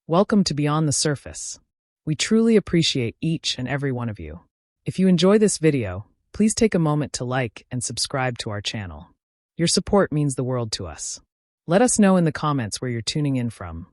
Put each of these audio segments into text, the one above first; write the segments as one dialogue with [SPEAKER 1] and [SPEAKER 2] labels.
[SPEAKER 1] Welcome to Beyond the Surface. We truly appreciate each and every one of you. If you enjoy this video, please take a moment to like and subscribe to our channel. Your support means the world to us. Let us know in the comments where you're tuning in from.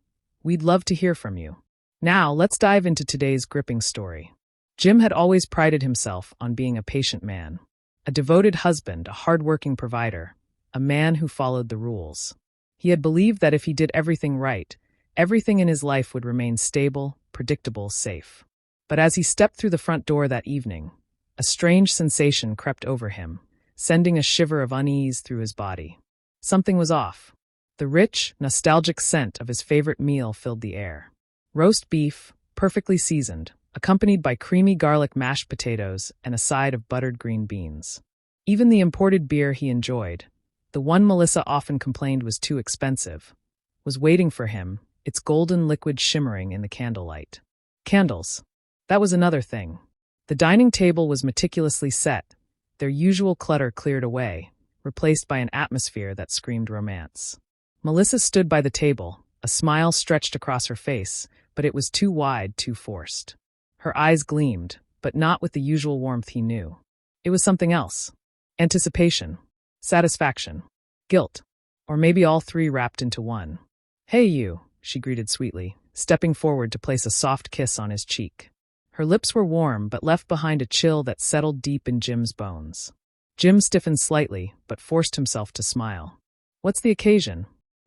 [SPEAKER 1] We'd love to hear from you. Now, let's dive into today's gripping story. Jim had always prided himself on being a patient man, a devoted husband, a hard-working provider, a man who followed the rules. He had believed that if he did everything right, everything in his life would remain stable, predictable, safe. But as he stepped through the front door that evening, a strange sensation crept over him, sending a shiver of unease through his body. Something was off. The rich, nostalgic scent of his favorite meal filled the air. Roast beef, perfectly seasoned, accompanied by creamy garlic mashed potatoes and a side of buttered green beans. Even the imported beer he enjoyed, the one Melissa often complained was too expensive, was waiting for him, its golden liquid shimmering in the candlelight. Candles. That was another thing. The dining table was meticulously set, their usual clutter cleared away, replaced by an atmosphere that screamed romance. Melissa stood by the table, a smile stretched across her face, but it was too wide, too forced. Her eyes gleamed, but not with the usual warmth he knew. It was something else. Anticipation. Satisfaction. Guilt. Or maybe all three wrapped into one. "Hey you," she greeted sweetly, stepping forward to place a soft kiss on his cheek. Her lips were warm but left behind a chill that settled deep in Jim's bones. Jim stiffened slightly, but forced himself to smile. "What's the occasion?"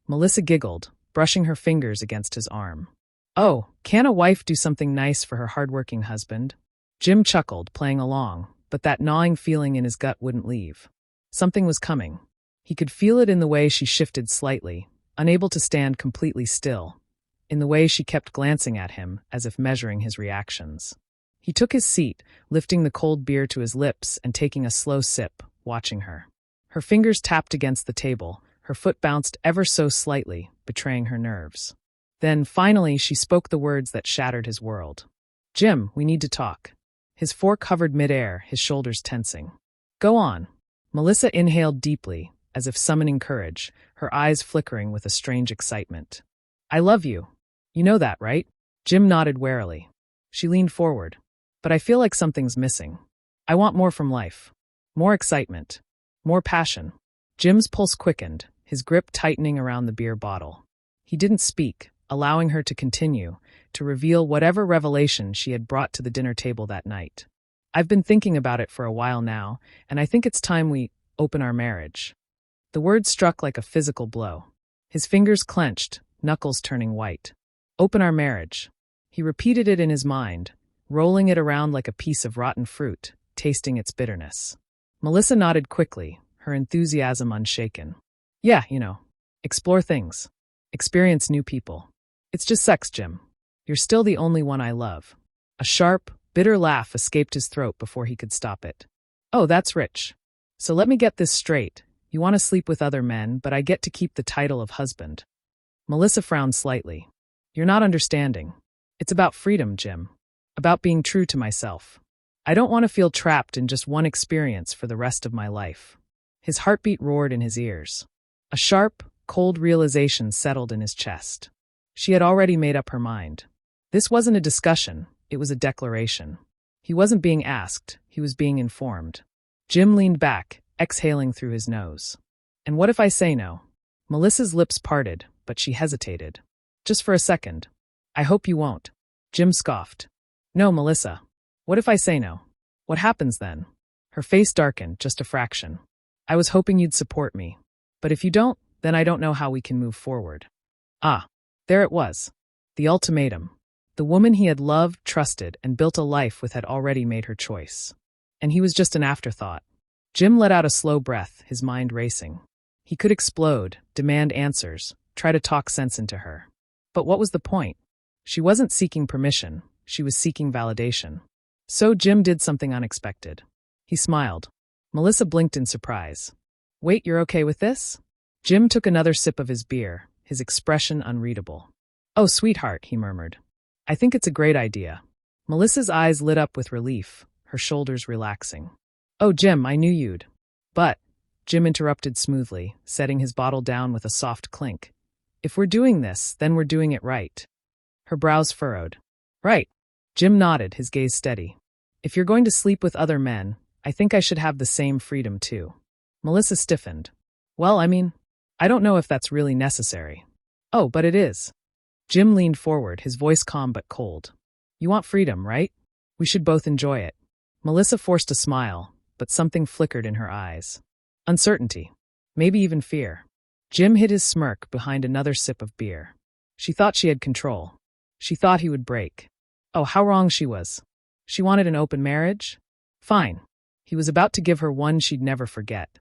[SPEAKER 1] Melissa giggled, brushing her fingers against his arm. "Oh, can't a wife do something nice for her hardworking husband?" Jim chuckled, playing along, but that gnawing feeling in his gut wouldn't leave. Something was coming. He could feel it in the way she shifted slightly, unable to stand completely still, in the way she kept glancing at him as if measuring his reactions. He took his seat, lifting the cold beer to his lips and taking a slow sip, watching her. Her fingers tapped against the table, her foot bounced ever so slightly, betraying her nerves. Then, finally, she spoke the words that shattered his world. "Jim, we need to talk." His fork hovered midair, his shoulders tensing. "Go on." Melissa inhaled deeply, as if summoning courage, her eyes flickering with a strange excitement. "I love you. You know that, right?" Jim nodded warily. She leaned forward. "But I feel like something's missing. I want more from life. More excitement. More passion." Jim's pulse quickened, his grip tightening around the beer bottle. He didn't speak, allowing her to continue, to reveal whatever revelation she had brought to the dinner table that night. "I've been thinking about it for a while now, and I think it's time we open our marriage." The word struck like a physical blow. His fingers clenched, knuckles turning white. "Open our marriage." He repeated it in his mind, rolling it around like a piece of rotten fruit, tasting its bitterness. Melissa nodded quickly, her enthusiasm unshaken. "Yeah, explore things. Experience new people. It's just sex, Jim. You're still the only one I love." A sharp, bitter laugh escaped his throat before he could stop it. "Oh, that's rich. So let me get this straight. You want to sleep with other men, but I get to keep the title of husband." Melissa frowned slightly. "You're not understanding. It's about freedom, Jim. About being true to myself. I don't want to feel trapped in just one experience for the rest of my life." His heartbeat roared in his ears. A sharp, cold realization settled in his chest. She had already made up her mind. This wasn't a discussion, it was a declaration. He wasn't being asked, he was being informed. Jim leaned back, exhaling through his nose. "And what if I say no?" Melissa's lips parted, but she hesitated. "Just for a second. I hope you won't." Jim scoffed. "No, Melissa. What if I say no? What happens then?" Her face darkened, just a fraction. "I was hoping you'd support me. But if you don't, then I don't know how we can move forward." Ah, there it was. The ultimatum. The woman he had loved, trusted, and built a life with had already made her choice. And he was just an afterthought. Jim let out a slow breath, his mind racing. He could explode, demand answers, try to talk sense into her. But what was the point? She wasn't seeking permission, she was seeking validation. So Jim did something unexpected. He smiled. Melissa blinked in surprise. "Wait, you're okay with this?" Jim took another sip of his beer, his expression unreadable. "Oh, sweetheart," he murmured. "I think it's a great idea." Melissa's eyes lit up with relief, her shoulders relaxing. "Oh, Jim, I knew you'd." "But," Jim interrupted smoothly, setting his bottle down with a soft clink, "if we're doing this, then we're doing it right." Her brows furrowed. Right. Jim nodded, his gaze steady. If you're going to sleep with other men, I think I should have the same freedom too. Melissa stiffened. Well, I don't know if that's really necessary. Oh, but it is. Jim leaned forward, his voice calm but cold. You want freedom, right? We should both enjoy it. Melissa forced a smile, but something flickered in her eyes. Uncertainty. Maybe even fear. Jim hid his smirk behind another sip of beer. She thought she had control. She thought he would break. Oh, how wrong she was. She wanted an open marriage? Fine. He was about to give her one she'd never forget.